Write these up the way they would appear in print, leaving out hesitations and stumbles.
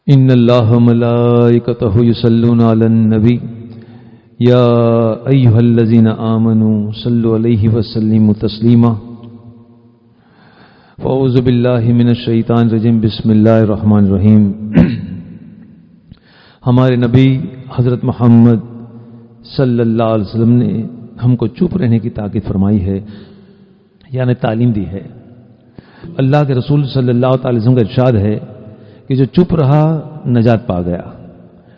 ان اللہ ملائکتہ یصلون علی النبی یا ایھا الذین آمنوا صلوا علیہ وسلموا تسلیما فاعوذ باللہ من الشیطان الرجیم بسم اللہ الرحمن الرحیم۔ ہمارے نبی حضرت محمد صلی اللہ علیہ وسلم نے ہم کو چپ رہنے کی تاکید فرمائی ہے، یعنی تعلیم دی ہے۔ اللہ کے رسول صلی اللہ تعالی وسلم کا ارشاد ہے کہ جو چپ رہا نجات پا گیا۔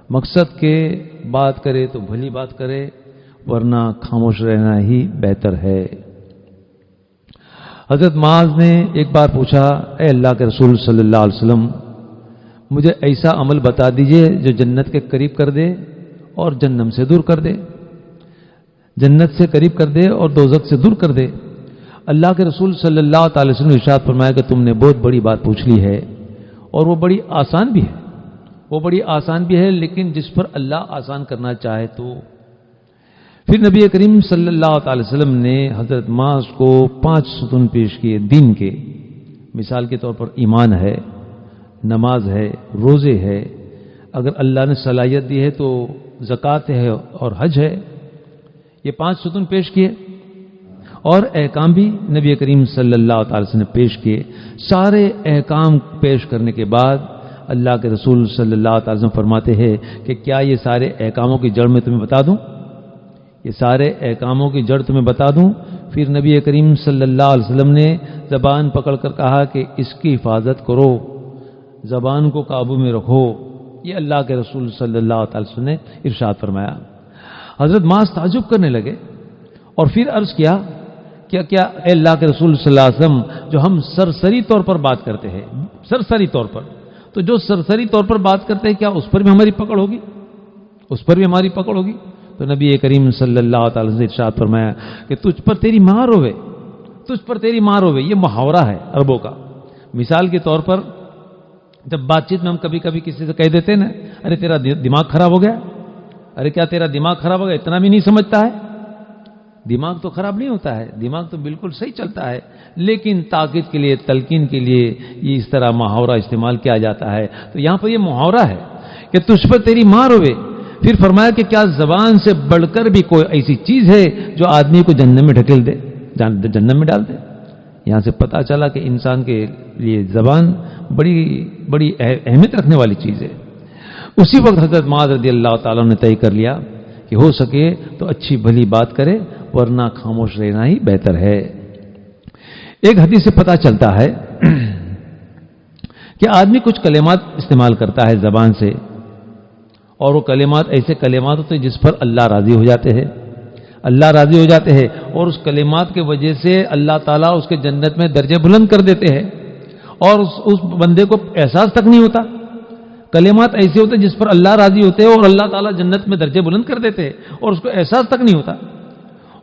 مقصد کہ بات کرے تو بھلی بات کرے، ورنہ خاموش رہنا ہی بہتر ہے۔ حضرت معاذ نے ایک بار پوچھا، اے اللہ کے رسول صلی اللہ علیہ وسلم، مجھے ایسا عمل بتا دیجئے جو جنت کے قریب کر دے اور جہنم سے دور کر دے، جنت سے قریب کر دے اور دوزخ سے دور کر دے۔ اللہ کے رسول صلی اللہ تعالی وسلم نے ارشاد فرمایا کہ تم نے بہت بڑی بات پوچھ لی ہے، اور وہ بڑی آسان بھی ہے، وہ بڑی آسان بھی ہے، لیکن جس پر اللہ آسان کرنا چاہے تو۔ پھر نبی کریم صلی اللہ تعالی وسلم نے حضرت معاذ کو 5 ستون پیش کیے دین کے۔ مثال کے طور پر ایمان ہے، نماز ہے، روزے ہے، اگر اللہ نے صلاحیت دی ہے تو زکوٰۃ ہے اور حج ہے۔ یہ 5 ستون پیش کیے، اور احکام بھی نبی کریم صلی اللہ تعالی وسلم نے پیش کیے۔ سارے احکام پیش کرنے کے بعد اللہ کے رسول صلی اللہ تعالی وسلم فرماتے ہیں کہ کیا یہ سارے احکاموں کی جڑ میں تمہیں بتا دوں؟ یہ سارے احکاموں کی جڑ تمہیں بتا دوں؟ پھر نبی کریم صلی اللہ علیہ وسلم نے زبان پکڑ کر کہا کہ اس کی حفاظت کرو، زبان کو قابو میں رکھو۔ یہ اللہ کے رسول صلی اللہ تعالی وسلم نے ارشاد فرمایا۔ حضرت معاذ تعجب کرنے لگے اور پھر عرض کیا، کیا اے اللہ کے رسول صلی اللہ علیہ وسلم، جو ہم سرسری طور پر بات کرتے ہیں، سرسری طور پر، تو جو سرسری طور پر بات کرتے ہیں کیا اس پر بھی ہماری پکڑ ہوگی؟ اس پر بھی ہماری پکڑ ہوگی؟ تو نبی کریم صلی اللہ تعالی وسلم نے ارشاد فرمایا کہ تجھ پر تیری مار ہوئے، تجھ پر تیری مار ہوئے۔ یہ محاورہ ہے عربوں کا۔ مثال کے طور پر جب بات چیت میں ہم کبھی کبھی کسی سے کہہ دیتے ہیں نا، ارے تیرا دماغ خراب ہو گیا، ارے کیا تیرا دماغ خراب ہو گیا، اتنا بھی نہیں سمجھتا ہے۔ دماغ تو خراب نہیں ہوتا ہے، دماغ تو بالکل صحیح چلتا ہے، لیکن تاکید کے لیے، تلقین کے لیے یہ اس طرح محاورہ استعمال کیا جاتا ہے۔ تو یہاں پر یہ محاورہ ہے کہ تجھ پر تیری مار ہوئے۔ پھر فرمایا کہ کیا زبان سے بڑھ کر بھی کوئی ایسی چیز ہے جو آدمی کو جہنم میں ڈھکیل دے، جہنم میں ڈال دے؟ یہاں سے پتہ چلا کہ انسان کے لیے زبان بڑی اہمیت رکھنے والی چیز ہے۔ اسی وقت حضرت معاذ رضی اللہ تعالیٰ نے طے کر لیا کہ ہو سکے تو اچھی بھلی بات کرے، ورنہ خاموش رہنا ہی بہتر ہے۔ ایک حدیث سے پتہ چلتا ہے کہ آدمی کچھ کلمات استعمال کرتا ہے زبان سے، اور وہ کلمات ایسے کلمات ہوتے ہیں جس پر اللہ راضی ہو جاتے ہیں، اللہ راضی ہو جاتے ہیں، اور اس کلمات کی وجہ سے اللہ تعالیٰ اس کے جنت میں درجے بلند کر دیتے ہیں، اور اس بندے کو احساس تک نہیں ہوتا۔ کلمات ایسے ہوتے ہیں جس پر اللہ راضی ہوتے ہیں اور اللہ تعالیٰ جنت میں درجے بلند کر دیتے ہیں، اور اس کو احساس تک نہیں ہوتا۔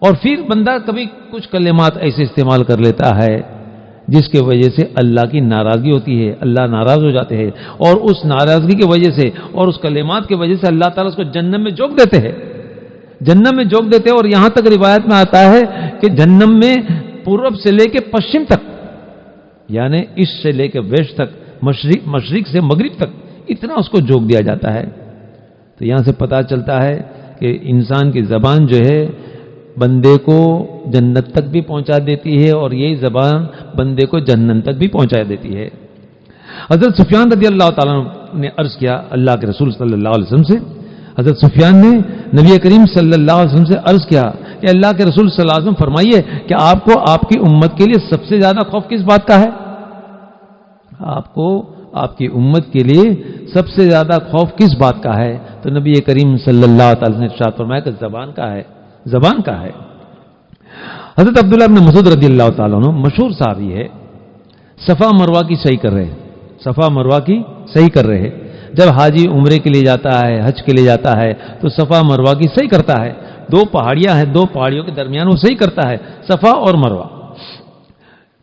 اور پھر بندہ کبھی کچھ کلمات ایسے استعمال کر لیتا ہے جس کی وجہ سے اللہ کی ناراضگی ہوتی ہے، اللہ ناراض ہو جاتے ہیں، اور اس ناراضگی کی وجہ سے اور اس کلمات کی وجہ سے اللہ تعالیٰ اس کو جہنم میں جھونک دیتے ہیں، جہنم میں جھونک دیتے ہیں۔ اور یہاں تک روایت میں آتا ہے کہ جہنم میں پورب سے لے کے پشچم تک، یعنی اس سے لے کے ویسٹ تک، مشرق سے مغرب تک، اتنا اس کو جھونک دیا جاتا ہے۔ تو یہاں سے پتہ چلتا ہے کہ انسان کی زبان جو ہے بندے کو جنت تک بھی پہنچا دیتی ہے، اور یہی زبان بندے کو جہنم تک بھی پہنچا دیتی ہے۔ حضرت سفیان رضی اللہ تعالیٰ نے عرض کیا اللہ کے رسول صلی اللہ علیہ وسلم سے، حضرت سفیان نے نبی کریم صلی اللہ علیہ وسلم سے عرض کیا کہ اللہ کے رسول صلی اللہ علیہ وسلم فرمائیے کہ آپ کو آپ کی امت کے لیے سب سے زیادہ خوف کس بات کا ہے؟ آپ کو آپ کی امت کے لیے سب سے زیادہ خوف کس بات کا ہے؟ تو نبی کریم صلی اللہ علیہ وسلم نے ارشاد فرمایا کہ زبان کا ہے، زبان کا ہے۔ حضرت عبداللہ بن مسعود رضی اللہ تعالیٰ عنہ مشہور صحابی ہے، صفا مروہ کی صحیح کر رہے ہیں، صفا مروہ کی صحیح کر رہے ہیں۔ جب حاجی عمرے کے لیے جاتا ہے، حج کے لیے جاتا ہے، تو صفا مروہ کی صحیح کرتا ہے۔ 2 پہاڑیاں ہیں، 2 پہاڑیوں کے درمیان وہ صحیح کرتا ہے، صفا اور مروہ۔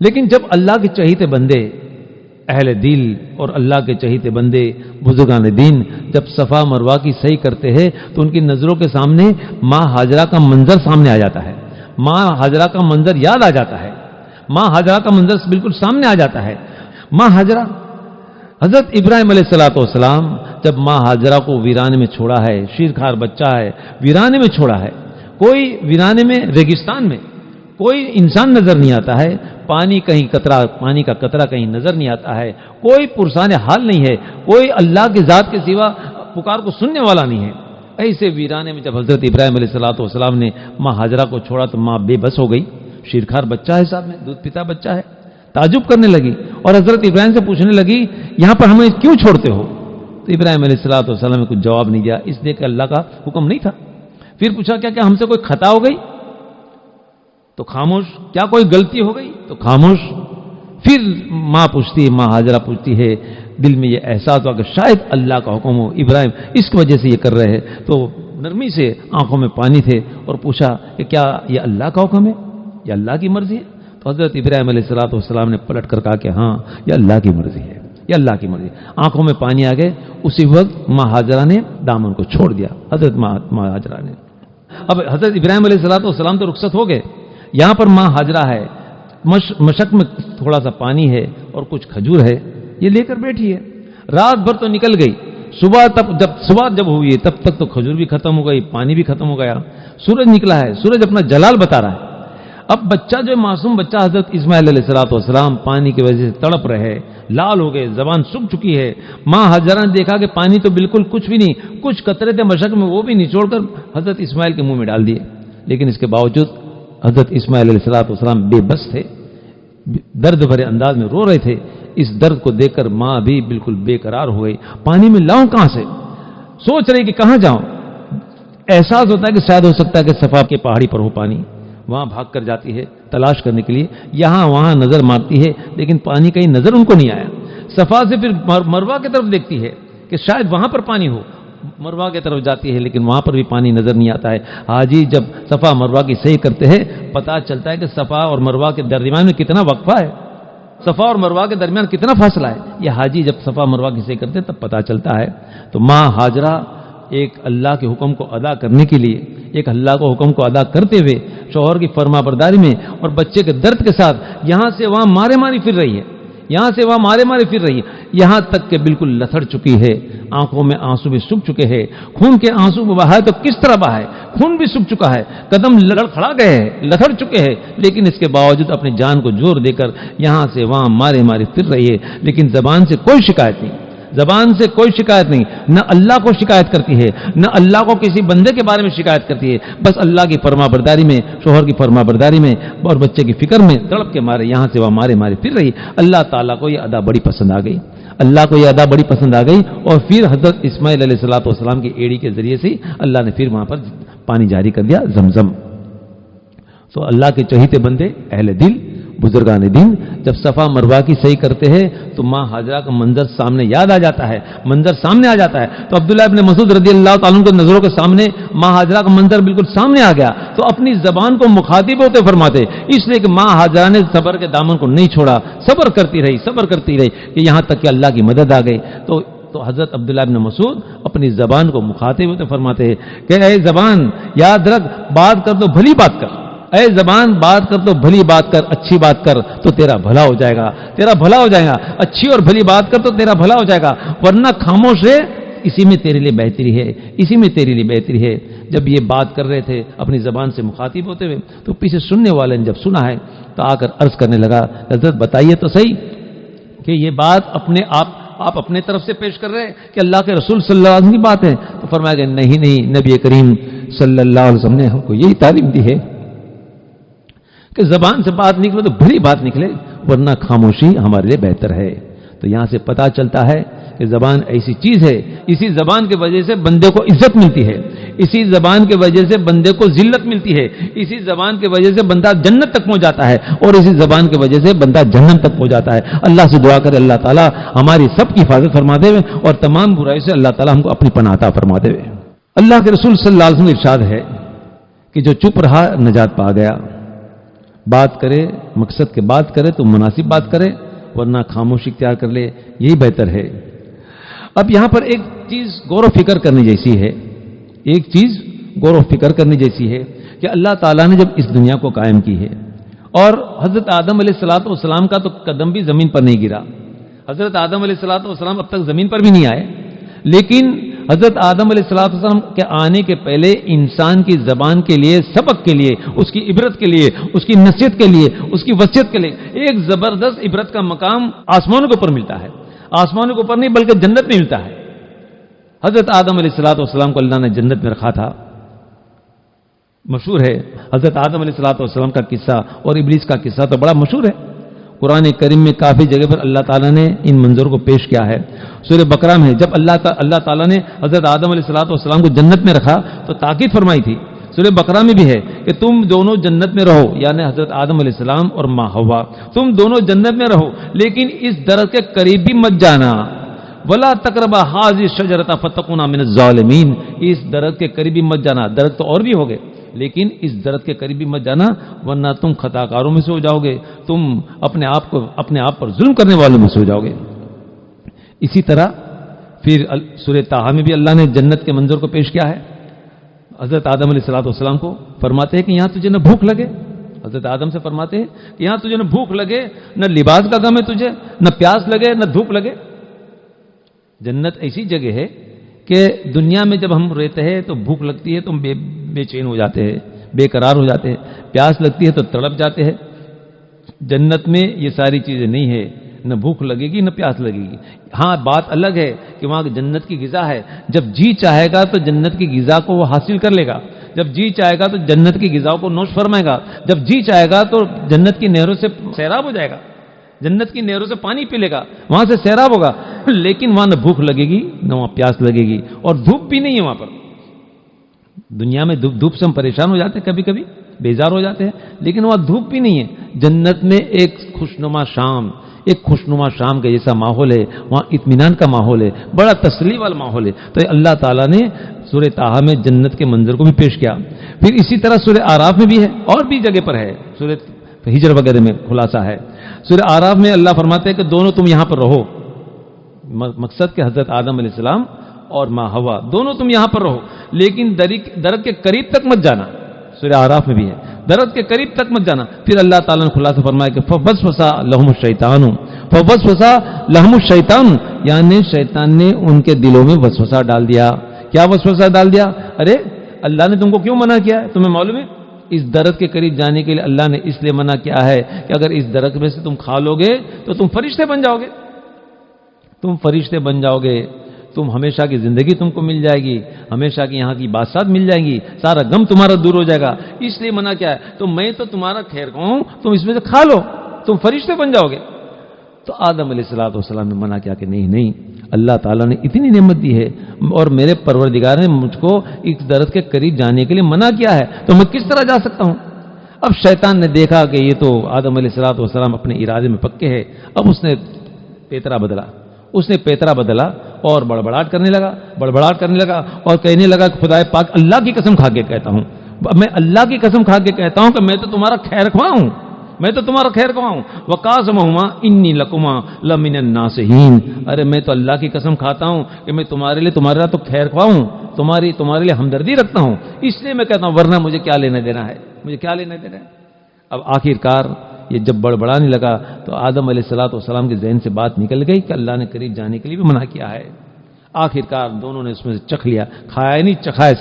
لیکن جب اللہ کے چہیتے بندے، اہل دل اور اللہ کے چہیتے بندے، بزرگان دین جب صفا مروہ کی صحیح کرتے ہیں تو ان کی نظروں کے سامنے ماں ہاجرہ کا منظر سامنے آ جاتا ہے، ماں ہاجرہ کا منظر یاد آ جاتا ہے، ماں ہاجرہ کا منظر بالکل سامنے آ جاتا ہے۔ ماں ہاجرہ حضرت ابراہیم علیہ السلام جب ماں ہاجرہ کو ویرانے میں چھوڑا ہے، شیرخوار بچہ ہے، ویرانے میں چھوڑا ہے، کوئی ویرانے میں، ریگستان میں کوئی انسان نظر نہیں آتا ہے، پانی کا قطرہ کہیں نظر نہیں آتا ہے، کوئی پرسان حال نہیں ہے، کوئی اللہ کی ذات کے سوا پکار کو سننے والا نہیں ہے، ایسے ویرانے میں جب حضرت ابراہیم علیہ السلام نے ماں ہاجرہ کو چھوڑا تو ماں بے بس ہو گئی، شیرخوار بچہ ہے، صاحب میں دودھ پیتا بچہ ہے، تعجب کرنے لگی اور حضرت ابراہیم سے پوچھنے لگی یہاں پر ہمیں کیوں چھوڑتے ہو؟ تو ابراہیم علیہ السلام نے کچھ جواب نہیں دیا، اس لیے کہ اللہ کا حکم نہیں تھا۔ پھر پوچھا کیا ہم سے کوئی خطا ہو گئی؟ تو خاموش۔ کیا کوئی غلطی ہو گئی؟ تو خاموش۔ پھر ماں ہاجرہ پوچھتی ہے، دل میں یہ احساس ہوا کہ شاید اللہ کا حکم ہو، ابراہیم اس کی وجہ سے یہ کر رہے ہیں، تو نرمی سے آنکھوں میں پانی تھے اور پوچھا کہ کیا یہ اللہ کا حکم ہے، یہ اللہ کی مرضی ہے؟ تو حضرت ابراہیم علیہ السلام نے پلٹ کر کہا کہ ہاں یہ اللہ کی مرضی ہے، یہ اللہ کی مرضی۔ آنکھوں میں پانی آ گئے، اسی وقت ماں ہاجرہ نے دامن کو چھوڑ دیا، حضرت ماں ہاجرہ نے۔ اب حضرت ابراہیم علیہ السلام تو رخصت ہو گئے، یہاں پر ماں ہاجرہ ہے، مشق میں تھوڑا سا پانی ہے اور کچھ کھجور ہے، یہ لے کر بیٹھی ہے۔ رات بھر تو نکل گئی، صبح جب ہوئی تب تک تو کھجور بھی ختم ہو گئی، پانی بھی ختم ہو گیا، سورج نکلا ہے، سورج اپنا جلال بتا رہا ہے۔ اب بچہ جو معصوم بچہ حضرت اسماعیل علیہ السلام پانی کی وجہ سے تڑپ رہے، لال ہو گئے، زبان سوکھ چکی ہے۔ ماں ہاجرہ نے دیکھا کہ پانی تو بالکل کچھ بھی نہیں، کچھ قطرے تھے مشق میں، وہ بھی نچوڑ کر حضرت اسماعیل کے منہ میں ڈال دیے، لیکن اس کے باوجود حضرت اسماعیل علیہ السلام بے بس تھے، درد بھرے انداز میں رو رہے تھے۔ اس درد کو دیکھ کر ماں بھی بالکل بے قرار ہو گئی، پانی میں لاؤں کہاں سے، سوچ رہی کہ کہاں جاؤں۔ احساس ہوتا ہے کہ شاید ہو سکتا ہے کہ صفا کے پہاڑی پر ہو پانی، وہاں بھاگ کر جاتی ہے تلاش کرنے کے لیے، یہاں وہاں نظر مارتی ہے لیکن پانی کہیں نظر ان کو نہیں آیا۔ صفا سے پھر مروہ کی طرف دیکھتی ہے کہ شاید وہاں پر پانی ہو، مروہ کی طرف جاتی ہے لیکن وہاں پر بھی پانی نظر نہیں آتا ہے۔ حاجی جب صفا مروہ کی صحیح کرتے ہیں پتہ چلتا ہے کہ صفا اور مروہ کے درمیان میں کتنا وقفہ ہے، صفا اور مروہ کے درمیان کتنا فاصلہ ہے، یہ حاجی جب صفا مروہ کی صحیح کرتے ہیں تب پتہ چلتا ہے۔ تو ماں ہاجرہ ایک اللہ کے حکم کو ادا کرنے کے لیے، ایک اللہ کو حکم کو ادا کرتے ہوئے شوہر کی فرما برداری میں اور بچے کے درد کے ساتھ یہاں سے وہاں مارے ماری پھر رہی ہے، یہاں سے وہاں مارے مارے پھر رہی ہے، یہاں تک کہ بالکل لتھڑ چکی ہے، آنکھوں میں آنسو بھی سوکھ چکے ہیں، خون کے آنسو بہائے تو کس طرح بہائے، خون بھی سوکھ چکا ہے، قدم لڑکھڑا گئے ہیں، لتھڑ چکے ہیں، لیکن اس کے باوجود اپنی جان کو زور دے کر یہاں سے وہاں مارے مارے پھر رہی ہے، لیکن زبان سے کوئی شکایت نہیں، زبان سے کوئی شکایت نہیں، نہ اللہ کو شکایت کرتی ہے، نہ اللہ کو کسی بندے کے بارے میں شکایت کرتی ہے، بس اللہ کی فرما برداری میں، شوہر کی فرما برداری میں اور بچے کی فکر میں تڑپ کے مارے یہاں سے وہ مارے مارے پھر رہی۔ اللہ تعالیٰ کو یہ ادا بڑی پسند آ گئی، اللہ کو یہ ادا بڑی پسند آ گئی، اور پھر حضرت اسماعیل علیہ السلام کی ایڑی کے ذریعے سے اللہ نے پھر وہاں پر پانی جاری کر دیا، زمزم۔ تو اللہ کے چہیتے بندے، اہل دل، بزرگان دین جب صفا مروہ کی صحیح کرتے ہیں تو ماں ہاجرہ کا منظر سامنے یاد آ جاتا ہے، منظر سامنے آ جاتا ہے۔ تو عبداللہ ابن مسعود رضی اللہ تعالیٰ عنہ کے نظروں کے سامنے ماں ہاجرہ کا منظر بالکل سامنے آ گیا، تو اپنی زبان کو مخاطب ہوتے فرماتے، اس لیے کہ ماں ہاجرہ نے صبر کے دامن کو نہیں چھوڑا، صبر کرتی رہی کہ یہاں تک کہ اللہ کی مدد آ گئی۔ تو حضرت عبداللہ ابن مسعود اپنی زبان کو مخاطب ہوتے فرماتے ہیں کہ اے زبان یاد رکھ، بات کر تو بھلی بات کر، اے زبان بات کر تو بھلی بات کر، اچھی بات کر تو تیرا بھلا ہو جائے گا، تیرا بھلا ہو جائے گا، اچھی اور بھلی بات کر تو تیرا بھلا ہو جائے گا، ورنہ خاموش رہے، اسی میں تیرے لیے بہتری ہے، اسی میں تیرے لیے بہتری ہے۔ جب یہ بات کر رہے تھے اپنی زبان سے مخاطب ہوتے ہوئے تو پیچھے سننے والے نے جب سنا ہے تو آ کر عرض کرنے لگا، حضرت بتائیے تو صحیح کہ یہ بات آپ اپنے طرف سے پیش کر رہے ہیں کہ اللہ کے رسول صلی اللہ علیہ وسلم کی بات ہے؟ تو فرمایا کہ نہیں، نبی کریم صلی اللہ علیہ وسلم نے ہم کو یہی تعلیم دی ہے کہ زبان سے بات نکلے تو بھلی بات نکلے، ورنہ خاموشی ہمارے لیے بہتر ہے۔ تو یہاں سے پتہ چلتا ہے کہ زبان ایسی چیز ہے، اسی زبان کی وجہ سے بندے کو عزت ملتی ہے، اسی زبان کی وجہ سے بندے کو ذلت ملتی ہے، اسی زبان کی وجہ سے بندہ جنت تک پہنچ جاتا ہے، اور اسی زبان کی وجہ سے بندہ جہنم تک پہنچ جاتا ہے۔ اللہ سے دعا کرے اللہ تعالیٰ ہماری سب کی حفاظت فرما دے اور تمام برائی سے اللہ تعالیٰ ہم کو اپنی پناہ عطا فرما دے۔ اللہ کے رسول صلی اللہ علیہ وسلم ارشاد ہے کہ جو چپ رہا نجات پا گیا، بات کرے مقصد کے بات کرے تو مناسب بات کرے، ورنہ خاموشی اختیار کر لے، یہی بہتر ہے۔ اب یہاں پر ایک چیز غور و فکر کرنے جیسی ہے، کہ اللہ تعالیٰ نے جب اس دنیا کو قائم کی ہے اور حضرت آدم علیہ السلام کا تو قدم بھی زمین پر نہیں گرا، حضرت آدم علیہ الصلوۃ والسلام اب تک زمین پر بھی نہیں آئے، لیکن حضرت آدم علیہ الصلوۃ والسلام کے آنے کے پہلے انسان کی زبان کے لیے، سبق کے لیے، اس کی عبرت کے لیے، اس کی نصیحت کے لیے، اس کی وصیت کے لیے ایک زبردست عبرت کا مقام آسمانوں کے اوپر ملتا ہے. آسمانوں کے اوپر نہیں بلکہ جنت میں ملتا ہے. حضرت آدم علیہ الصلوۃ والسلام کو اللہ نے جنت میں رکھا تھا. مشہور ہے حضرت آدم علیہ الصلوۃ والسلام کا قصہ اور ابلیس کا قصہ تو بڑا مشہور ہے. قرآن کریم میں کافی جگہ پر اللہ تعالیٰ نے ان منظروں کو پیش کیا ہے. سورہ بقرہ میں جب اللہ تعالیٰ نے حضرت آدم علیہ الصلوۃ والسلام کو جنت میں رکھا تو تاکید فرمائی تھی. سورہ بقرہ میں بھی ہے کہ تم دونوں جنت میں رہو، یعنی حضرت آدم علیہ السلام اور ماں حوا، تم دونوں جنت میں رہو لیکن اس درخت کے قریب بھی مت جانا. ولا تقربا هذه الشجرة فتكونا من الظالمین، اس درخت کے قریب بھی مت جانا. درخت تو اور بھی ہوگے لیکن اس درخت کے قریب بھی مت جانا ورنہ تم خطا کاروں میں سے ہو جاؤ گے، تم اپنے آپ پر ظلم کرنے والوں میں سے ہو جاؤ گے. اسی طرح پھر سورہ طٰہٰ میں بھی اللہ نے جنت کے منظر کو پیش کیا ہے. حضرت آدم علیہ الصلوۃ والسلام کو فرماتے ہیں کہ یہاں تجھے نہ بھوک لگے. حضرت آدم سے فرماتے ہیں کہ یہاں تجھے نہ بھوک لگے، نہ لباس کا غم ہے تجھے، نہ پیاس لگے، نہ دھوپ لگے. جنت ایسی جگہ ہے کہ دنیا میں جب ہم رہتے ہیں تو بھوک لگتی ہے تو ہم بے چین ہو جاتے ہیں، بے قرار ہو جاتے ہیں، پیاس لگتی ہے تو تڑپ جاتے ہیں. جنت میں یہ ساری چیزیں نہیں ہے، نہ بھوک لگے گی نہ پیاس لگے گی. ہاں بات الگ ہے کہ وہاں جنت کی غذا ہے، جب جی چاہے گا تو جنت کی غذا کو وہ حاصل کر لے گا، جب جی چاہے گا تو جنت کی غذا کو نوش فرمائے گا، جب جی چاہے گا تو جنت کی نہروں سے سیراب ہو جائے گا، جنت کی نہروں سے پانی پی لے گا، وہاں سے سیراب ہوگا. لیکن وہاں نہ بھوک لگے گی نہ وہاں پیاس لگے گی اور دھوپ بھی نہیں ہے وہاں پر. دنیا میں دھوپ سے ہم پریشان ہو جاتے ہیں، کبھی کبھی بیزار ہو جاتے ہیں، لیکن وہاں دھوپ بھی نہیں ہے. جنت میں ایک خوشنما شام کا جیسا ماحول ہے، وہاں اطمینان کا ماحول ہے، بڑا تسلی والا ماحول ہے. تو اللہ تعالیٰ نے سورہ طٰہٰ میں جنت کے منظر کو بھی پیش کیا. پھر اسی طرح سورہ اعراف میں بھی ہے اور بھی جگہ پر ہے، سورہ ہجر وغیرہ میں خلاصہ ہے. سورہ اعراف میں اللہ فرماتے ہیں کہ دونوں تم یہاں پر رہو. مقصد کہ حضرت آدم علیہ السلام اور ماں حوا دونوں تم یہاں پر رہو لیکن درخت کے قریب تک مت جانا. سورہ اعراف میں بھی ہے درخت کے قریب تک مت جانا. پھر اللہ تعالیٰ نے خلاصہ فرمایا کہ فوسوسا لہم الشیطان، یعنی شیطان نے ان کے دلوں میں وسوسہ ڈال دیا. کیا وسوسہ ڈال دیا؟ ارے اللہ نے تم کو کیوں منع کیا ہے؟ تمہیں معلوم ہے اس درخت کے قریب جانے کے لیے اللہ نے اس لیے منع کیا ہے کہ اگر اس درخت میں سے تم کھا لو گے تو تم فرشتے بن جاؤ گے، تم فرشتے بن جاؤ گے، تم ہمیشہ کی زندگی تم کو مل جائے گی، ہمیشہ کی یہاں کی بادشاہت مل جائیں گی، سارا غم تمہارا دور ہو جائے گا. اس لیے منع کیا ہے. تو میں تو تمہارا خیر کہوں، تم اس میں سے کھا لو، تم فرشتے بن جاؤ گے. تو آدم علیہ الصلوۃ والسلام نے منع کیا کہ نہیں، اللہ تعالیٰ نے اتنی نعمت دی ہے اور میرے پروردگار نے مجھ کو اس درخت کے قریب جانے کے لیے منع کیا ہے تو میں کس طرح جا سکتا ہوں. اب شیطان نے دیکھا کہ یہ تو آدم علیہ الصلوۃ والسلام اپنے ارادے میں پکے ہیں. اب اس نے پیترا بدلا اور بڑبڑاہٹ کرنے لگا اور کہنے لگا کہ خدا پاک اللہ کی قسم کھا کے کہتا ہوں، میں اللہ کی قسم کھا کے کہتا ہوں کہ میں تو تمہارا خیر خواہ ہوں، وقاسمہما انی لکما لمن الناصحین. ارے میں تو اللہ کی قسم کھاتا ہوں کہ میں تمہارے لیے تو خیر خواہ ہوں، تمہارے لیے ہمدردی رکھتا ہوں، اس لیے میں کہتا ہوں، ورنہ مجھے کیا لینا دینا ہے. اب آخر کار یہ جب بڑبڑانے لگا تو آدم علیہ الصلوۃ والسلام کے ذہن سے بات نکل گئی کہ اللہ نے قریب جانے کے لیے بھی منع کیا ہے. آخر کار دونوں نے اس میں سے چکھ لیا، کھایا نہیں، چکھا ہے،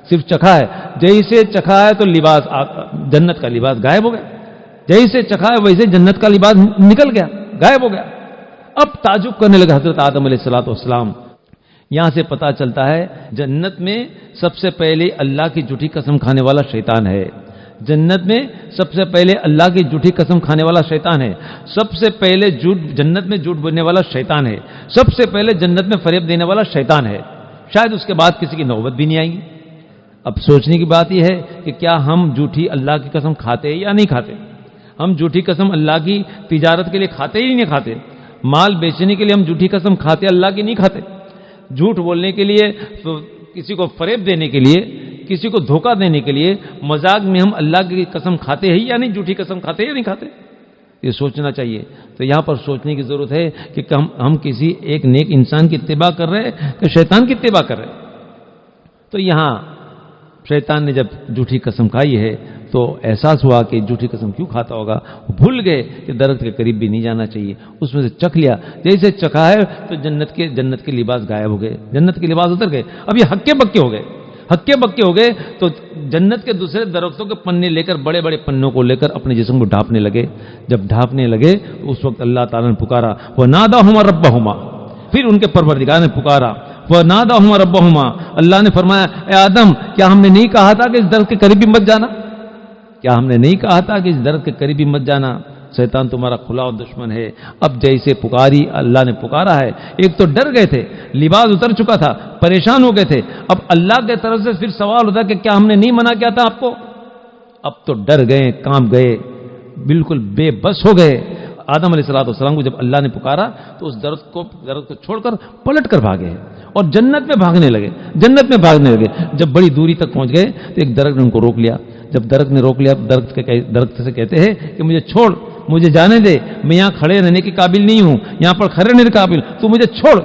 صرف چکھا ہے. جیسے چکھا ہے تو لباس جنت کا لباس غائب ہو گیا، جیسے چکھا ہے ویسے جنت کا لباس نکل گیا، غائب ہو گیا. اب تعجب کرنے لگا حضرت آدم علیہ الصلوۃ والسلام. یہاں سے پتا چلتا ہے جنت میں سب سے پہلے اللہ کی جھوٹی قسم کھانے والا شیطان ہے. جنت میں سب سے پہلے اللہ کی جھوٹی قسم کھانے والا شیطان ہے. سب سے پہلے جنت میں جھوٹ بولنے والا شیطان ہے. سب سے پہلے جنت میں فریب دینے والا شیطان ہے. شاید اس کے بعد کسی کی نوبت بھی نہیں آئے گی. اب سوچنے کی بات یہ ہے کہ کیا ہم جھوٹی اللہ کی قسم کھاتے یا نہیں کھاتے؟ ہم جھوٹی قسم اللہ کی تجارت کے لیے کھاتے ہی نہیں کھاتے. مال بیچنے کے لیے ہم جھوٹی قسم کھاتے، اللہ کی نہیں کھاتے. جھوٹ بولنے کے لیے، کسی کو فریب دینے کے لیے، کسی کو دھوکہ دینے کے لیے مذاق میں ہم اللہ کی قسم کھاتے ہیں یا نہیں، جھوٹی قسم کھاتے یا نہیں کھاتے؟ یہ سوچنا چاہیے. تو یہاں پر سوچنے کی ضرورت ہے کہ ہم کسی ایک نیک انسان کی اتباع کر رہے ہیں کہ شیطان کی اتباع کر رہے ہیں. تو یہاں شیطان نے جب جھوٹی قسم کھائی ہے تو احساس ہوا کہ جھوٹی قسم کیوں کھاتا ہوگا. وہ بھول گئے کہ درخت کے قریب بھی نہیں جانا چاہیے. اس میں سے چکھ لیا. جیسے چکھا ہے تو جنت کے لباس غائب ہو گئے, جنت کے لباس اتر گئے. اب یہ ہکے بکے ہو گئے, ہکے بکے ہو گئے. تو جنت کے دوسرے درختوں کے پنے لے کر, بڑے بڑے پنوں کو لے کر اپنے جسم کو ڈھانپنے لگے. جب ڈھانپنے لگے تو اس وقت اللہ تعالیٰ نے پکارا, وہ ناداہما ربہما, پھر ان کے پروردگار نے پکارا, وہ ناداہما ربہما. اللہ نے فرمایا, اے آدم کیا ہم نے نہیں کہا تھا کہ اس درخت کے قریب بھی مت جانا؟ کیا ہم نے نہیں کہا تھا کہ اس درخت کے قریب بھی مت جانا؟ شیطان تمہارا کھلا اور دشمن ہے. اب جیسے پکاری, اللہ نے پکارا ہے. ایک تو ڈر گئے تھے, لباس اتر چکا تھا, پریشان ہو گئے تھے. اب اللہ کی طرف سے پھر سوال ہوتا کہ کیا ہم نے نہیں منع کیا تھا آپ کو؟ اب تو ڈر گئے, کانپ گئے, بالکل بے بس ہو گئے. آدم علیہ السلام کو جب اللہ نے پکارا تو اس درخت کو چھوڑ کر پلٹ کر بھاگے اور جنت میں بھاگنے لگے. جب بڑی دوری تک پہنچ گئے تو ایک درخت نے ان کو روک لیا. جب درخت نے روک لیا, درخت سے کہتے ہیں کہ مجھے چھوڑ, مجھے جانے دے, میں یہاں کھڑے رہنے کے قابل نہیں ہوں, یہاں پر کھڑے رہنے کے قابل, تو مجھے چھوڑ.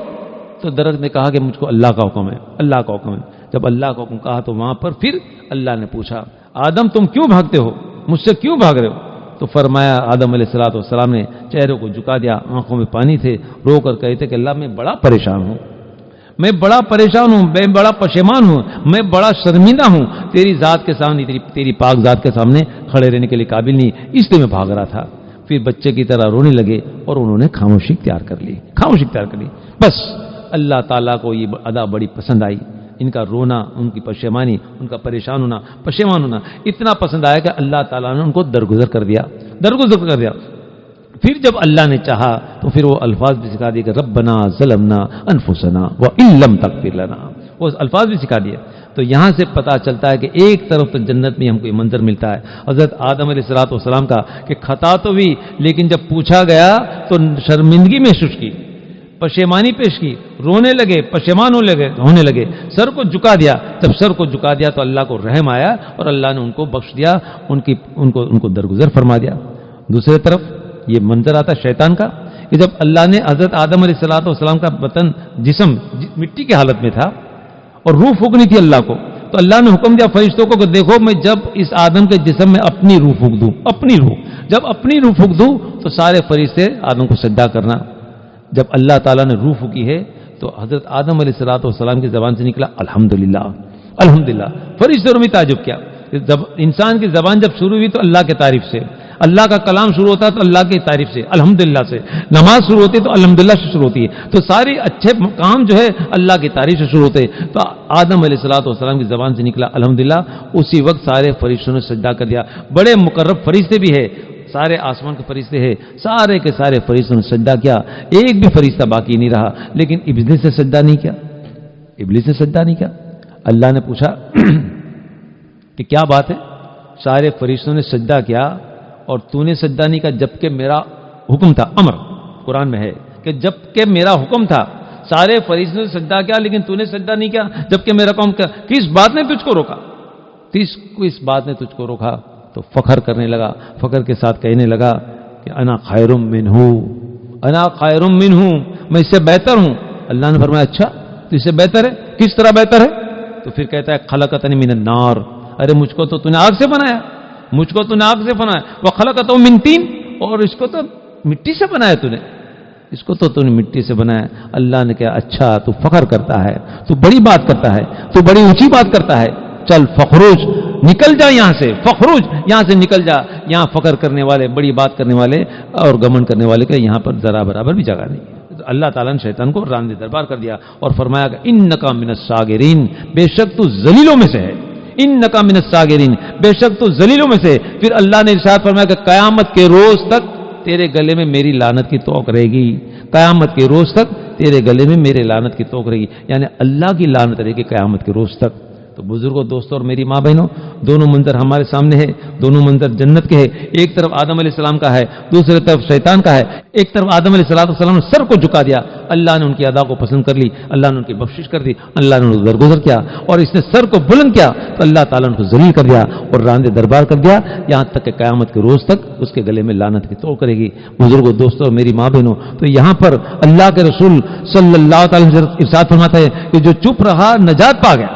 تو درخت نے کہا کہ مجھ کو اللہ کا حکم ہے, اللہ کا حکم ہے. جب اللہ کا حکم کہا تو وہاں پر پھر اللہ نے پوچھا, آدم تم کیوں بھاگتے ہو, مجھ سے کیوں بھاگ رہے ہو؟ تو فرمایا, آدم علیہ السلام نے چہرے کو جھکا دیا, آنکھوں میں پانی تھے, رو کر کہتے کہ اللہ میں بڑا پریشان ہوں, میں بڑا پریشان ہوں, میں بڑا پشیمان ہوں, میں بڑا شرمندہ ہوں, تیری ذات کے سامنے, تیری پاک ذات کے سامنے کھڑے رہنے کے لیے قابل نہیں, اس لیے میں بھاگ رہا تھا. پھر بچے کی طرح رونے لگے اور انہوں نے خاموشی اختیار کر لی. بس اللہ تعالیٰ کو یہ ادا بڑی پسند آئی. ان کا رونا, ان کی پشیمانی, ان کا پریشان ہونا اتنا پسند آیا کہ اللہ تعالیٰ نے ان کو درگزر کر دیا. پھر جب اللہ نے چاہا تو پھر وہ الفاظ بھی سکھا دیے کہ ربنا ظلمنا انفسنا وان لم تغفر لنا, وہ الفاظ بھی سکھا دیے. تو یہاں سے پتہ چلتا ہے کہ ایک طرف تو جنت میں ہم کو یہ منظر ملتا ہے حضرت آدم علیہ السلام کا کہ خطا تو ہوئی, لیکن جب پوچھا گیا تو شرمندگی محسوس کی, پشیمانی پیش کی, رونے لگے, پشیمان ہونے لگے, سر کو جھکا دیا. جب سر کو جھکا دیا تو اللہ کو رحم آیا اور اللہ نے ان کو بخش دیا, ان کو درگزر فرما دیا. دوسری طرف یہ منظر آتا شیطان کا کہ جب اللہ نے حضرت آدم علیہ السلام کا بدن, جسم مٹی کی حالت میں تھا اور روح پھونکنی تھی اللہ کو, تو اللہ نے حکم دیا فرشتوں کو کہ دیکھو میں جب اس آدم کے جسم میں اپنی روح پھونک دوں, جب اپنی روح پھونک دوں تو سارے فرشتے آدم کو سجدہ کرنا. جب اللہ تعالیٰ نے روح پھونکی ہے تو حضرت آدم علیہ السلام کی زبان سے نکلا الحمدللہ. فرشتوں نے تعجب کیا. جب انسان کی زبان جب شروع ہوئی تو اللہ کے تعریف سے, اللہ کا کلام شروع ہوتا ہے تو اللہ کی تعریف سے, الحمدللہ سے. نماز شروع ہوتی ہے تو الحمدللہ سے شروع ہوتی ہے. تو سارے اچھے کام جو ہے اللہ کی تعریف سے شروع ہوتے ہیں. تو آدم علیہ السلام کی زبان سے نکلا الحمدللہ. اسی وقت سارے فرشتوں نے سجدہ کر دیا. بڑے مقرب فرشتے بھی ہے, سارے آسمان کے فرشتے ہیں, سارے کے سارے فرشتوں نے سجدہ کیا, ایک بھی فرشتہ باقی نہیں رہا. لیکن ابلیس نے سجدہ نہیں کیا. اللہ نے پوچھا کہ کیا بات ہے؟ سارے فرشتوں نے سجدہ کیا اور تو نے سجدہ نہیں کیا, جبکہ میرا حکم تھا. امر قرآن میں ہے کہ جبکہ میرا حکم تھا سارے فرشتوں نے سجدہ کیا لیکن تو نے سجدہ نہیں کیا, جبکہ میرا حکم کیا. کس بات نے تجھ کو روکا؟ تو فخر کرنے لگا, فخر کے ساتھ کہنے لگا کہ انا خیر منہ, میں اس سے بہتر ہوں. اللہ نے فرمایا اچھا تو اس سے بہتر ہے, کس طرح بہتر ہے؟ تو پھر کہتا ہے خلقتنی من النار, ارے مجھ کو تو تو نے آگ سے بنایا, وخلقتہ من طین, اور اس کو تو مٹی سے بنایا تو نے مٹی سے بنایا. اللہ نے کہا اچھا تو فخر کرتا ہے, تو بڑی بات کرتا ہے, تو بڑی اونچی بات کرتا ہے, چل فخروج, نکل جا یہاں سے, یہاں سے نکل جا. یہاں فخر کرنے والے, بڑی بات کرنے والے اور گمنڈ کرنے والے کے یہاں پر ذرا برابر بھی جگہ نہیں. اللہ تعالیٰ نے شیطان کو راندے دربار کر دیا اور فرمایا کہ انکا من الصاغرین, بے شک تو ذلیلوں میں سے ہے. انکا من الصاغرین, بے شک تو ذلیلوں میں سے. پھر اللہ نے ارشاد فرمایا کہ قیامت کے روز تک تیرے گلے میں میری لعنت کی توق رہے گی. قیامت کے روز تک تیرے گلے میں میرے لعنت کی توق رہے گی, یعنی اللہ کی لعنت رہے گی قیامت کے روز تک. تو بزرگوں, دوستوں اور میری ماں بہنوں, دونوں منظر ہمارے سامنے ہے. دونوں منظر جنت کے ہے. ایک طرف آدم علیہ السلام کا ہے, دوسری طرف شیطان کا ہے. ایک طرف آدم علیہ السلام نے سر کو جھکا دیا, اللہ نے ان کی ادا کو پسند کر لی, اللہ نے ان کی بخشش کر دی, اللہ نے ان کو درگزر کیا. اور اس نے سر کو بلند کیا تو اللہ تعالیٰ نے ان کو ذلیل کر دیا اور راندے دربار کر دیا, یہاں تک کہ قیامت کے روز تک اس کے گلے میں لعنت کی توق کرے گی. بزرگوں, دوستوں اور میری ماں بہنوں, تو یہاں پر اللہ کے رسول صلی اللہ تعالی وسلم ارشاد فرماتا ہے کہ جو چپ رہا نجات پا گیا,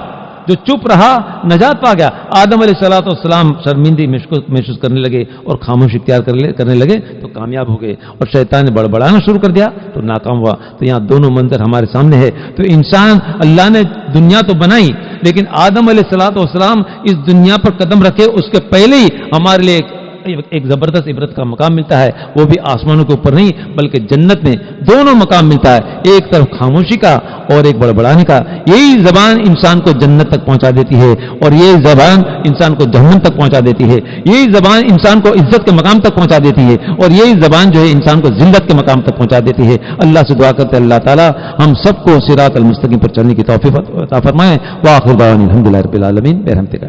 جو چپ رہا نجات پا گیا. آدم علیہ السلام شرمندگی محسوس کرنے لگے اور خاموش اختیار کرنے لگے تو کامیاب ہو گئے, اور شیطان نے بڑبڑانا شروع کر دیا تو ناکام ہوا. تو یہاں دونوں منظر ہمارے سامنے ہے. تو انسان, اللہ نے دنیا تو بنائی, لیکن آدم علیہ السلام اس دنیا پر قدم رکھے اس کے پہلے ہی ہمارے لیے ایک زبردست عبرت کا مقام ملتا ہے. وہ بھی آسمانوں کے اوپر نہیں بلکہ جنت میں دونوں مقام ملتا ہے, ایک طرف خاموشی کا اور ایک بڑبڑانے کا. یہی زبان انسان کو جنت تک پہنچا دیتی ہے, اور یہی زبان انسان کو جہنم تک پہنچا دیتی ہے. یہی زبان انسان کو عزت کے مقام تک پہنچا دیتی ہے, اور یہی زبان جو ہے انسان کو ذلت کے مقام تک پہنچا دیتی ہے. اللہ سے دعا کرتے اللہ تعالیٰ ہم سب کو صراط المستقیم پر چلنے کی توفیق عطا فرمائے. وآخر دعوانا الحمدللہ رب العالمین برحمتک.